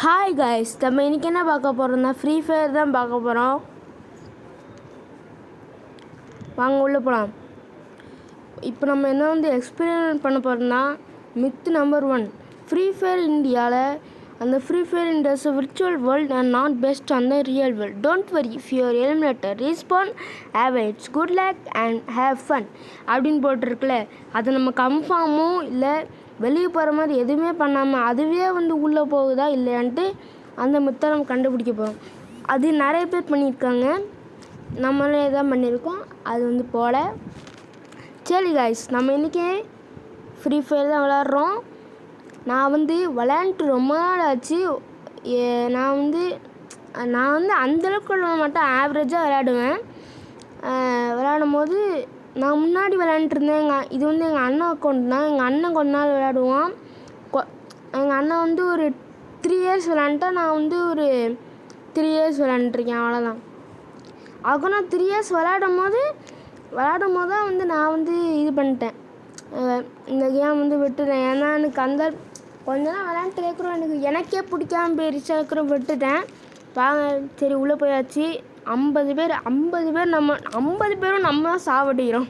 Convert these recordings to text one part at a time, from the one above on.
Hi guys, நம்ம இன்றைக்கி என்ன பார்க்க போகிறோம்னா ஃப்ரீ ஃபயர் தான் பார்க்க போகிறோம். வாங்க உள்ளே போகலாம். இப்போ நம்ம என்ன எக்ஸ்பெரிமெண்ட் பண்ண போகிறோம்னா மித் நம்பர் 1 ஃப்ரீ ஃபயர் இந்தியாவில். அந்த free fire is a virtual world and not based on the real world. Don't worry if you are eliminated, respawn, have it, good luck and have fun அப்படின்னு போட்டிருக்குல்ல, அது நம்ம கன்ஃபார்மும் இல்லை வெளியே போகிற மாதிரி எதுவுமே பண்ணாமல் அதுவே உள்ளே போகுதா இல்லையான்ட்டு அந்த மித்தை நம்ம கண்டுபிடிக்க போகிறோம். அது நிறைய பேர் பண்ணியிருக்காங்க, நம்மளே தான் பண்ணியிருக்கோம். அது போல சரி காய்ஸ், நம்ம இன்றைக்கி ஃப்ரீ ஃபயர் தான் விளாட்றோம். நான் விளையாண்டுட்டு ரொம்ப நாள் ஆச்சு. நான் அந்தளவுக்கு விளாட மாட்டேன், ஆவரேஜாக விளையாடுவேன். விளையாடும் போது நான் முன்னாடி விளையாண்டுருந்தேன். இது எங்கள் அண்ணன் அக்கௌண்ட் தான். எங்கள் அண்ணன் கொஞ்ச நாள் விளையாடுவான். எங்கள் அண்ணன் ஒரு 3 இயர்ஸ் விளையாண்டுட்டா, நான் ஒரு 3 இயர்ஸ் விளையாண்டுருக்கேன், அவ்வளோதான். அதுக்கு நான் 3 இயர்ஸ் விளையாடும் போது தான் நான் இது பண்ணிட்டேன், இந்த கேம் விட்டுட்டேன். ஏன்னா எனக்கு கொஞ்ச நாள் விளையாண்டு கேட்குறோம், எனக்கே பிடிக்காம போயிடுச்சு. அதுக்கப்புறம் விட்டுட்டேன். வாங்க சரி உள்ளே போயாச்சு. 50 பேர் நம்ம 50 பேரும் நம்ம தான் சாவடிக்கிறோம்.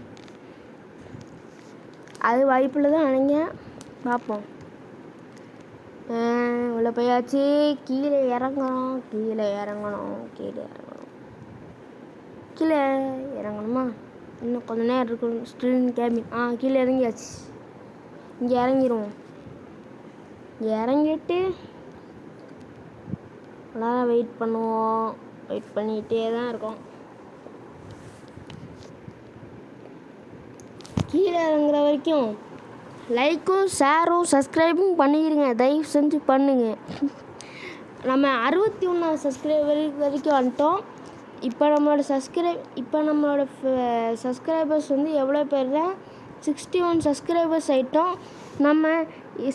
அது வாய்ப்பில் தான் நினைக்கிறேன், பார்ப்போம். உள்ளே போயாச்சு. கீழே இறங்கணுமா? இன்னும் கொஞ்ச நேரம் இருக்கும். ஸ்டில் கேபின் கீழே இறங்கியாச்சு. இங்கே இறங்கிடுவோம். இறங்கிட்டு நல்லா வெயிட் பண்ணுவோம். வெயிட் பண்ணிகிட்டே தான் இருக்கோம். கீழே இறங்குற வரைக்கும் லைக்கும் ஷேரும் சப்ஸ்கிரைபும் பண்ணிடுங்க, தயவு செஞ்சு பண்ணுங்க. நம்ம 61 சப்ஸ்கிரைபர் வரைக்கும் வந்துட்டோம். இப்போ நம்மளோட சப்ஸ்கிரைபர்ஸ் எவ்வளோ பேர் தான்? 61 சப்ஸ்கிரைபர்ஸ் ஆகிட்டோம். நம்ம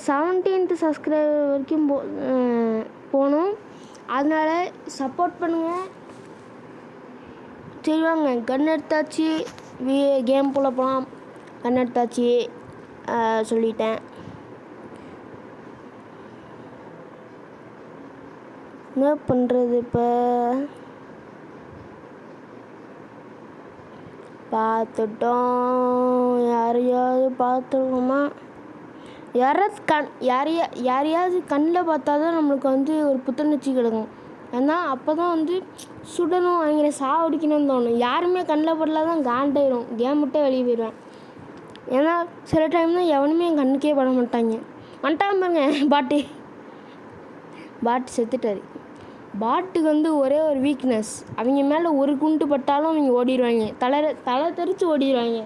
17th சப்ஸ்கிரைபர் வரைக்கும் போகணும். அதனால் சப்போர்ட் பண்ணுங்கள். சரி வாங்க, கன் எடுத்தாச்சு. கேம் போல போகலாம். கன் எடுத்தாச்சு சொல்லிட்டேன். என்ன பண்ணுறது இப்போ? பார்த்துட்டோம். யாரையாவது பார்த்துருக்கோமா? யாரையாவது கண்ணில் பார்த்தா தான் நம்மளுக்கு ஒரு புத்துணர்ச்சி கிடைக்கும். ஏன்னா அப்போ தான் சுடணும், அவங்கள சாவடிக்கணும்னு தோணும். யாருமே கண்ணில் படல தான் காண்டாயிரும், கேம் விட்டே வெளியே போயிடுவேன். ஏன்னா சில டைம் தான் எவனுமே என் கண்ணுக்கே பட மாட்டாங்க. பாருங்க, பாட்டு செத்துட்டாரு. பாட்டுக்கு ஒரே ஒரு வீக்னஸ், அவங்க மேலே ஒரு குண்டு பட்டாலும் அவங்க ஓடிடுவாங்க, தலை தெரிச்சு ஓடிடுவாங்க.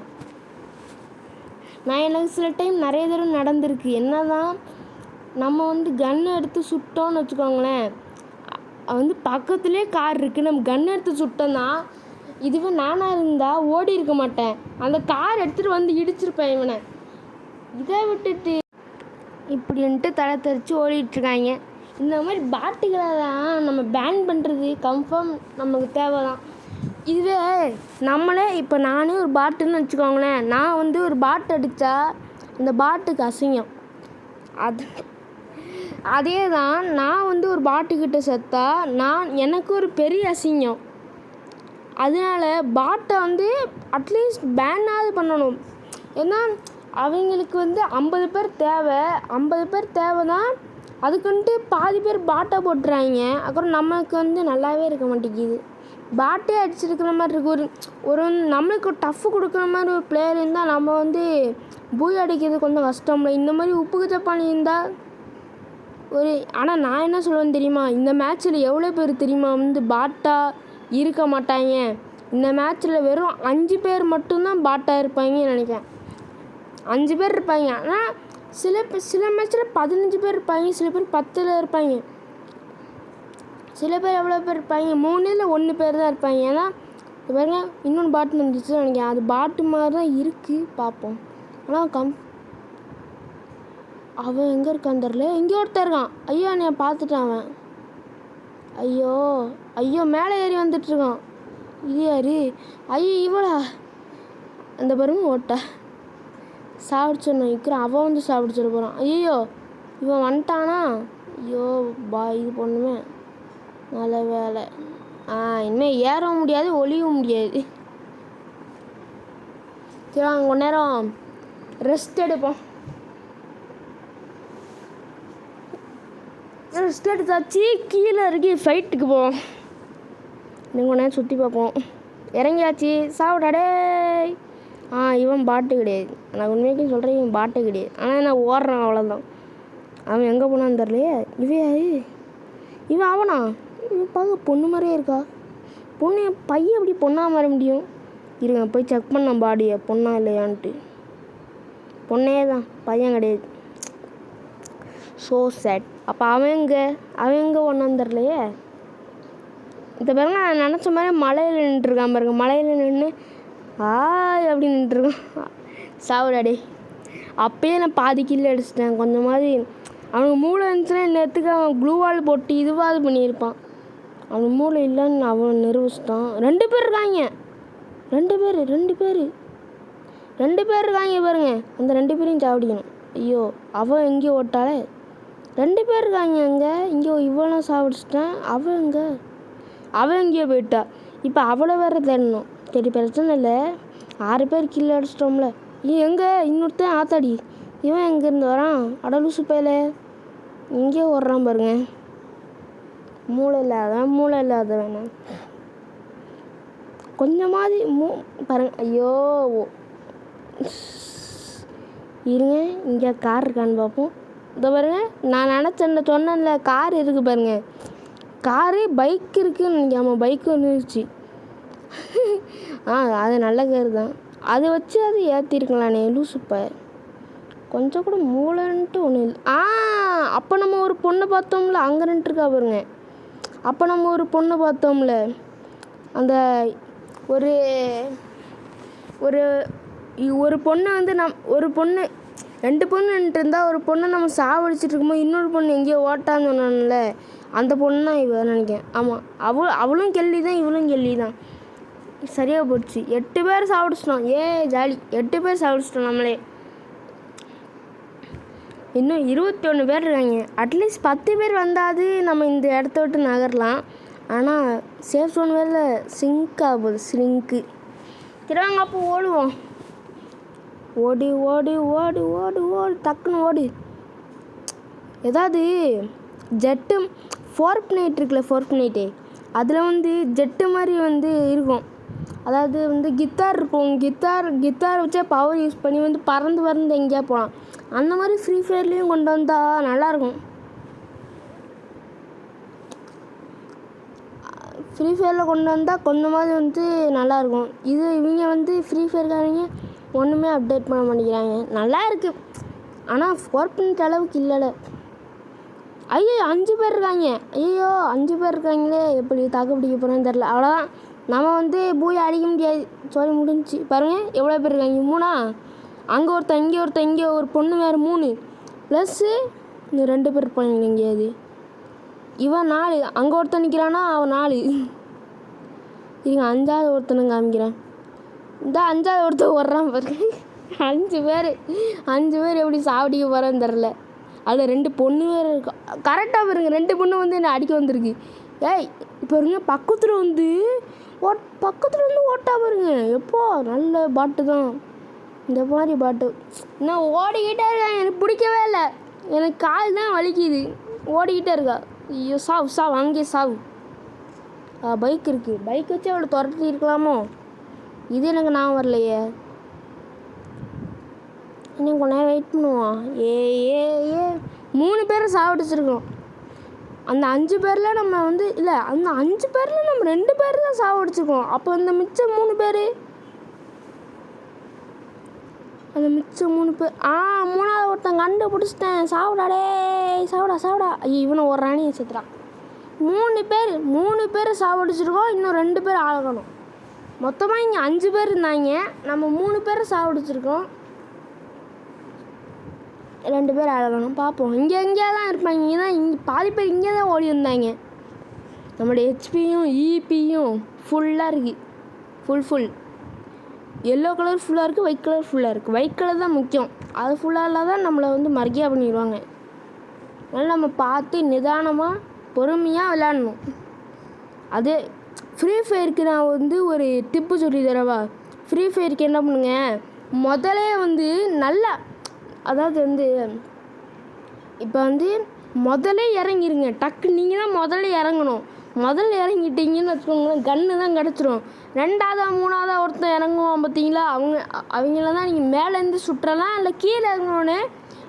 எனக்கு சில டைம் நிறைய தடவை நடந்திருக்கு. என்ன தான் நம்ம கன் எடுத்து சுட்டோன்னு வச்சுக்கோங்களேன், பக்கத்துலேயே கார் இருக்குது, நம்ம கன் எடுத்து சுட்டோன்னா, இதுவே நானாக இருந்தால் ஓடி இருக்க மாட்டேன், அந்த கார் எடுத்துகிட்டு இடிச்சிருப்பேன் இவனை. இதை விட்டுட்டு இப்படின்ட்டு தலை தெரிச்சு ஓடிட்டுருக்காங்க. இந்த மாதிரி பாட்டுகளை தான் நம்ம பேன் பண்ணுறது கன்ஃபார்ம் நமக்கு தேவை தான். இதுவே நம்மளே இப்போ நானே ஒரு பாட்டுன்னு வச்சுக்கோங்களேன், நான் ஒரு பாட்டு அடித்தா அந்த பாட்டுக்கு அசிங்கம். அதே தான் நான் ஒரு பாட்டுக்கிட்ட செத்தா எனக்கு ஒரு பெரிய அசிங்கம். அதனால் பாட்டை அட்லீஸ்ட் பேனாவது பண்ணணும். ஏன்னா அவங்களுக்கு 50 பேர் தேவை. 50 பேர் தேவை தான். அதுக்குன்ட்டு பாதி பேர் பாட்டை போட்டுறாங்க. அப்புறம் நம்மளுக்கு நல்லாவே இருக்க மாட்டேங்குது. பாட்டே அடிச்சிருக்கிற மாதிரி இருக்கு. ஒரு நம்மளுக்கு டஃப்பு கொடுக்குற மாதிரி ஒரு பிளேயர் இருந்தால் நம்ம பூய் அடிக்கிறது கொஞ்சம் கஷ்டம். இந்த மாதிரி உப்புக்கு சப்பானி இருந்தால் ஆனால் நான் என்ன சொல்லுவேன் தெரியுமா, இந்த மேட்ச்சில் எவ்வளோ பேர் தெரியுமா பாட்டாக இருக்க மாட்டாங்க. இந்த மேட்ச்சில் வெறும் 5 பேர் மட்டும்தான் பாட்டாக இருப்பாங்கன்னு நினைக்கிறேன். 5 பேர் இருப்பாங்க. ஆனால் சில மேட்ச்சில் 15 பேர் இருப்பாங்க, சில பேர் 10 இருப்பாங்க, சில பேர் எவ்வளோ பேர் இருப்பாங்க, 3 1 பேர் தான் இருப்பாங்க. ஏன்னா பாருங்க, இன்னொன்று பாட்டு வந்துச்சுன்னு நினைக்கிறேன். அது பாட்டு மாதிரி தான் இருக்குது, பார்ப்போம். ஆனால் அவன் எங்கே இருக்கான்னு தெரில. எங்கேயோ ஒருத்தர் இருக்கான். ஐயோ நான் பார்த்துட்டான் அவன். ஐயோ மேலே ஏறி வந்துட்டுருக்கான். இது யாரு? ஐயோ இவளா? அந்த பாருங்க ஓட்டா சாப்பிடுச்சோன்னு வைக்கிறான். அவன் சாப்பிடுச்சிட போகிறான். ஐயோ இவன் வந்துட்டானா? ஐயோ இது பண்ணுமே. நல்ல வேலை. இனிமேல் ஏறவும் முடியாது ஒளியவும் முடியாது. சரி வாங்க கொஞ்ச நேரம் ரெஸ்ட் எடுப்போம். ரெஸ்ட் எடுத்தாச்சு. கீழே இறங்கி ஃபைட்டுக்கு போவோம். இன்னும் கொஞ்ச நேரம் சுற்றி பார்ப்போம். இறங்கியாச்சு. சாப்பிடாடே. இவன் பாட்டு கிடையாது. நான் உண்மைக்கும் சொல்கிறேன், இவன் பாட்டு கிடையாது. ஆனால் நான் ஓடுறான், அவ்வளோதான். அவன் எங்கே போனான்னு தெரிலையே. இவன் அவனா? இவன் பார்க்க பொண்ணு மாதிரியே இருக்கா. பொண்ணு பையன் எப்படி பொண்ணாக மாற முடியும்? இருங்க போய் செக் பண்ண பாடியை பொண்ணா இல்லையான்ட்டு. பொண்ணே தான், பையன் கிடையாது. So sad. அப்போ அவன் எங்கே ஒன்றான்னு தெரிலையே. இந்த பாருங்க, நான் நினச்ச மாதிரி மலையில் நின்றுருக்கான் பாருங்க. மலையில் நின்று அப்படி நின்றுருக்கான். சாவுடாடே. அப்பயே நான் பாதி கில்லு அடிச்சிட்டேன். கொஞ்சம் மாதிரி அவனுக்கு மூளை இருந்துச்சுன்னா நேற்றுக்கு அவன் க்ளூவால் போட்டு இதுவாது பண்ணியிருப்பான். அவன் மூளை இல்லைன்னு அவன் நிரூபிச்சிட்டான். 2 பேர் இருக்காங்க. 2 பேர் இருக்காங்க பாருங்க. அந்த 2 பேரையும் சாப்பிடிக்கணும். ஐயோ அவன் எங்கேயோ ஓட்டாலே. 2 பேர் இருக்காங்க அங்கே. இங்கே இவ்வளோ சாப்பிடிச்சிட்டேன். அவன் எங்கேயோ போயிட்டா. இப்போ அவளை வேறு தேடணும். சரி பிரச்சனை இல்லை. 6 பேர் கில்ல அடிச்சிட்டோம்ல. எங்கே இன்னொருத்தன் ஆத்தாடி. இவன் எங்கேருந்து வரான்? அடலூசு பையில இங்கேயே ஓடுறான் பாருங்க. மூளை இல்லாதவன் கொஞ்சமாதி பாருங்க. ஐயோ இருங்க, இங்கே கார் இருக்கான்னு பார்ப்போம். இதோ பாருங்க, நான் சொன்னேன்ல கார் இருக்குது பாருங்க. காரு பைக் இருக்குன்னு நினைக்காம பைக்கு வந்துருச்சு. அது நல்ல கார் தான். அதை வச்சு அது ஏற்றிருக்கலானே லூசுப்ப. கொஞ்சம் கூட மூளைன்ட்டு ஒன்றும் இல்லை. அப்போ நம்ம ஒரு பொண்ணை பார்த்தோம்ல, அங்கே நின்றுருக்கா பாருங்க. அப்போ நம்ம ஒரு பொண்ணை பார்த்தோம்ல, அந்த ஒரு ஒரு ஒரு பொண்ணை வந்து ஒரு பொண்ணு 2 பொண்ணு நின்றுருந்தா, ஒரு பொண்ணை நம்ம சாவடிச்சிட்டு இருக்கும்போது இன்னொரு பொண்ணு எங்கேயோ ஓட்டான்னு சொன்னான்ல, அந்த பொண்ணு தான் இவ நினைக்கிறேன். ஆமாம், அவளும் கெல்லி தான், இவளும் கெல்லி தான். சரியாக போச்சு. 8 பேர் சாப்பிடிச்சிட்டோம். ஜாலி. 8 பேர் சாப்பிடிச்சிட்டோம் நம்மளே. இன்னும் 21 பேர் இருக்காங்க. அட்லீஸ்ட் 10 பேர் வந்தாது நம்ம இந்த இடத்த விட்டு நகரலாம். ஆனால் சேஃப் ஜோன் வேறு சிங்க் ஆகுது. ஸ்ரிங்க்கு. திருவாங்க அப்போ ஓடுவோம். ஓடு டக்குன்னு ஓடு. ஏதாவது ஜெட்டு ஃபோர்ட்நைட் இருக்குல்ல, ஃபோர்ட்நைட்டு அதில் வந்து ஜெட்டு மாதிரி வந்து இருக்கும். அதாவது வந்து கித்தார் இருக்கும். கித்தார் வச்சா பவர் யூஸ் பண்ணி வந்து பறந்து எங்கேயா போகலாம். அந்த மாதிரி ஃப்ரீ ஃபயர்லேயும் கொண்டு வந்தால் நல்லாயிருக்கும். ஃப்ரீ ஃபயரில் கொண்டு வந்தால் கொஞ்சமாவது வந்து நல்லாயிருக்கும். இவங்க வந்து ஃப்ரீ ஃபயர்காரங்க ஒன்றுமே அப்டேட் பண்ண மாட்டேங்கிறாங்க. நல்லா இருக்குது, ஆனால் ஃபோர்ட்நைட் அளவுக்கு இல்லைல்ல. 5 பேர் இருக்காங்க. 5 பேர் இருக்காங்களே, எப்படி தாக்கு பிடிக்க போகிறேன்னு தெரில. அவ்வளோதான், நம்ம வந்து பூயை அடிக்க முடியாது. சொல்லி முடிஞ்சிச்சு. பாருங்கள் எவ்வளோ பேர் இருக்காங்க. 3. அங்கே ஒருத்தன், இங்கே ஒரு பொண்ணு வேறு 3 ப்ளஸ்ஸு இன்னும் 2 பேர் இருப்பாங்க எங்கேயாவது. இவன் 4. அங்கே ஒருத்தன் நிற்கிறானா, அவன் 4. இருங்க 5ஆவது ஒருத்தனை காமிக்கிறேன். இந்த 5ஆவது ஒருத்தன் வர்றான் பாருங்க. 5 பேர் எப்படி சாப்பிடிக்க போகிறான்னு தெரில. அதில் 2 பொண்ணு வேறு இருக்கா. கரெக்டாக பாருங்க, 2 பொண்ணு வந்து என்னை அடிக்க வந்திருக்கு. பாருங்க பக்கத்தில் வந்து ஓட்டா பாருங்க. எப்போ நல்ல பாட்டு தான் இந்த மாதிரி பாட்டு. நான் ஓடிக்கிட்டே இருக்கேன். எனக்கு பிடிக்கவே இல்லை. எனக்கு கால் தான் வலிக்குது. ஓடிக்கிட்டே இருக்கா. ஐயோ சாவு அங்கேயே சாவு. பைக் இருக்குது. பைக் வச்சு அவளை துரத்தி இருக்கலாமோ. இது எனக்கு நான் வரலையே. இன்னும் கொஞ்ச நேரம் வெயிட் பண்ணுவோம். 3 பேரை சாவடிச்சிருக்கோம். அந்த 5 பேரில் நம்ம வந்து இல்லை, அந்த 5 பேரில் நம்ம 2 பேர் தான் சாவடிச்சிருக்கோம். அப்போ அந்த மிச்சம் 3 பேர், அந்த மிச்சம் 3 பேர் 3ஆவது ஒருத்தன் கண்டுபிடிச்சிட்டேன். சாப்பிடா. ஐயோ இவனை ஒரு ராணியை சேர்த்துறான். 3 பேர் சாவடிச்சிருக்கோம். இன்னும் 2 பேர் ஆகணும். மொத்தமாக இங்கே 5 பேர் இருந்தாங்க. நம்ம 3 பேரை சாவடிச்சிருக்கோம். 2 பேர் அழகணும். பார்ப்போம். இங்கே தான் இருப்பாங்க. இங்கே பாதி பேர் இங்கே தான் ஓடி வந்தாங்க. நம்மளுடைய ஹெச்பியும் இபியும் ஃபுல்லாக இருக்குது. ஃபுல் எல்லோ கலர் ஃபுல்லாக இருக்குது, ஒயிட் கலர் ஃபுல்லாக இருக்குது. ஒயிட் கலர் தான் முக்கியம். அது ஃபுல்லாக இல்லாதான் நம்மளை வந்து மர்கியா பண்ணிடுவாங்க. அதனால் நம்ம பார்த்து நிதானமாக பொறுமையாக விளையாடணும். அது ஃப்ரீ ஃபயருக்கு நான் வந்து ஒரு டிப்பு சொல்லி தரவா? ஃப்ரீ ஃபயருக்கு என்ன பண்ணுங்க, முதலே வந்து நல்லா, அதாவது வந்து இப்போ வந்து முதல்ல இறங்கிருங்க. டக்கு நீங்கள் தான் முதல்ல இறங்கணும். முதல்ல இறங்கிட்டீங்கன்னு வச்சுக்கோங்களேன், கன்று தான் கிடச்சிரும். ரெண்டாவதா மூணாவதா ஒருத்தன் இறங்குவான் பார்த்தீங்களா, அவங்கள தான் நீங்கள் மேலேருந்து சுட்டுறலாம், இல்லை கீழே இறங்கினோடனே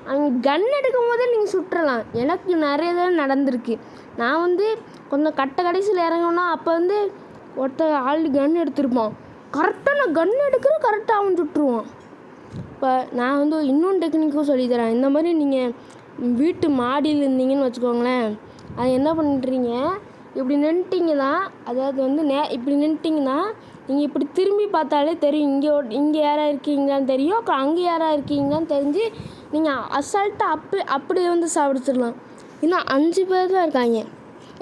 அவங்க கன் எடுக்கும் போதே நீங்கள் சுட்டுறலாம். எனக்கு நிறைய தான் நடந்திருக்கு. நான் வந்து கொஞ்சம் கடைசியில் இறங்கணும்னா அப்போ வந்து ஒருத்தர் ஆல்ரெடி கன் எடுத்துருப்பான். கரெக்டாக நான் கன் எடுக்கிறேன், கரெக்டாக அவன் சுட்டுருவான். இப்போ நான் வந்து இன்னொன்று டெக்னிக்கும் சொல்லித்தரேன். இந்த மாதிரி நீங்கள் வீட்டு மாடியில் இருந்தீங்கன்னு வச்சுக்கோங்களேன், அது என்ன பண்ணுறீங்க, இப்படி நின்ட்டிங்கன்னா, அதாவது வந்து இப்படி நின்ட்டிங்கன்னா நீங்கள் இப்படி திரும்பி பார்த்தாலே தெரியும், இங்கே யாராக இருக்கீங்களான்னு தெரியும், அங்கே யாராக இருக்கீங்களான்னு தெரிஞ்சு நீங்கள் அசால்ட்டாக அப்படி வந்து சாப்பிடுச்சிடலாம். இன்னும் 5 பேர் தான் இருக்காங்க.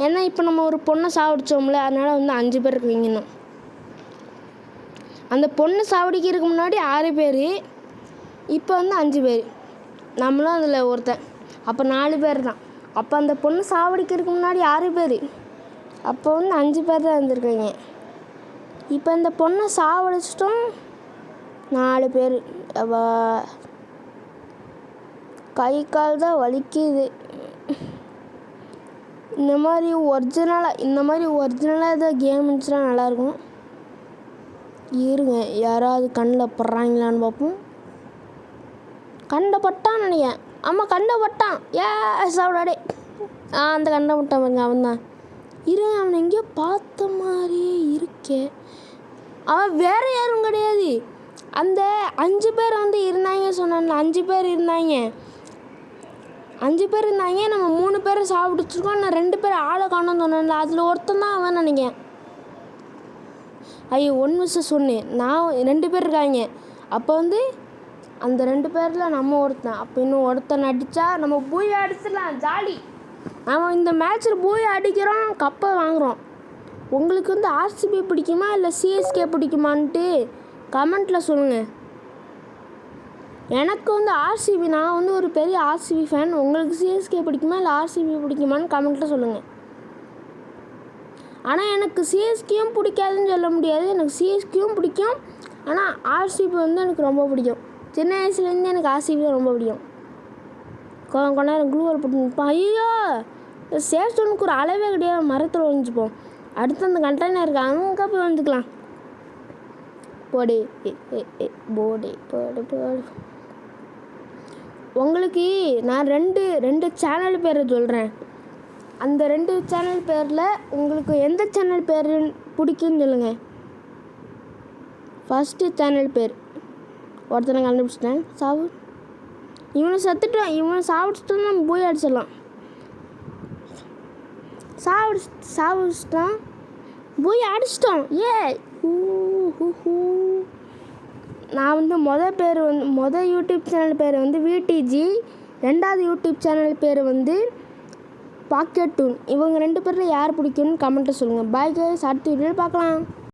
ஏன்னா இப்போ நம்ம ஒரு பொண்ணை சாப்பிடுச்சோம்ல, அதனால் வந்து 5 பேர் இருக்கீங்க. இன்னும் அந்த பொண்ணு சாவடிக்கிறதுக்கு முன்னாடி 6 பேர், இப்போ வந்து 5 பேர், நம்மளும் அதில் ஒருத்தன், அப்போ 4 பேர் தான். அப்போ அந்த பொண்ணு சாவடிக்கிறதுக்கு முன்னாடி 6 பேர், அப்போ வந்து 5 பேர் தான் இருந்திருக்கீங்க. இப்போ இந்த பொண்ணை சாவடிச்சிட்டோம், 4 பேர். கை கால் தான் வலிக்குது. இந்த மாதிரி ஒரிஜினலாக ஏதாவது கேம் இருந்துச்சுன்னா நல்லாயிருக்கும். இருங்க, யாராவது கண்ணில் படுறாங்களான்னு பார்ப்போம். கண்டை பட்டான்னு நினைக்கிறேன். ஆமாம், கண்டை பட்டான். சாப்பிடாடே. அந்த கண்டை பட்டான் பாருங்க, அவன் தான். அவன் எங்கேயோ பார்த்த மாதிரியே இருக்கே. அவன் வேறு யாரும் கிடையாது. அந்த 5 பேர் வந்து இருந்தாங்க சொன்னான்ல, 5 பேர் இருந்தாங்க. நம்ம 3 பேரை சாப்பிடுச்சிருக்கோம். நான் 2 பேர் ஆளை காணோன்னு சொன்னேன்ல, அதில் ஒருத்தன் தான் அவன் நினைக்கிறேன். ஐயோ, 1 மிஸ்ஸஸ் 1. நான் 2 பேர் இருக்காங்க. அப்போ வந்து அந்த 2 பேரில் நம்ம ஒருத்தன். அப்போ இன்னும் ஒருத்தன் அடித்தா நம்ம பூய் அடிச்சிடலாம், ஜாலி. நம்ம இந்த மேட்ச்சில் பூய் அடிக்கிறோம், கப்பை வாங்குகிறோம். உங்களுக்கு வந்து ஆர்சிபி பிடிக்குமா இல்லை சிஎஸ்கே பிடிக்குமான்ட்டு கமெண்ட்டில் சொல்லுங்கள். எனக்கு வந்து ஆர்சிபி, நான் வந்து ஒரு பெரிய ஆர்சிபி ஃபேன். உங்களுக்கு சிஎஸ்கே பிடிக்குமா இல்லை ஆர்சிபி பிடிக்குமான்னு கமெண்ட்டில் சொல்லுங்கள். ஆனால் எனக்கு சிஎஸ்கேயும் பிடிக்காதுன்னு சொல்ல முடியாது, எனக்கு சிஎஸ்கேயும் பிடிக்கும். ஆனால் ஆர்சிபி வந்து எனக்கு ரொம்ப பிடிக்கும். சின்ன வயசுலேருந்து எனக்கு ஆர்சிபி ரொம்ப பிடிக்கும். கொஞ்ச நேரம் குளூவர் போட்டு நிற்போம். ஐயோ, சேஃப்டோனுக்கு ஒரு அளவே கிடையாது, மரத்தில் ஒழிஞ்சுப்போம். அடுத்து அந்த கண்டெய்னர் இருக்குது, அங்கே போய் வந்துக்கலாம். போடு உங்களுக்கு நான் ரெண்டு சேனல் பேரை சொல்கிறேன். அந்த 2 சேனல் பேரில் உங்களுக்கு எந்த சேனல் பேர் பிடிக்குன்னு சொல்லுங்கள். ஃபஸ்ட்டு சேனல் பேர் ஒருத்தனை கண்டுபிடிச்சிட்டேன், சாவு. இவனை சாப்பிட்டுட்டு நம்ம போய் அடிச்சிடலாம். சாவிச்சிட்டான், போய் அடிச்சிட்டோம். நான் வந்து மொதல் யூடியூப் சேனல் பேர் வந்து விடிஜி, 2வது யூடியூப் சேனல் பேர் வந்து பாக்கெட் டூன். இவங்க 2 பேரில் யார் பிடிக்கும்னு கமெண்ட்டை சொல்லுங்கள். பாய் கைஸ், அடுத்த வீடியோவில் பார்க்கலாம்.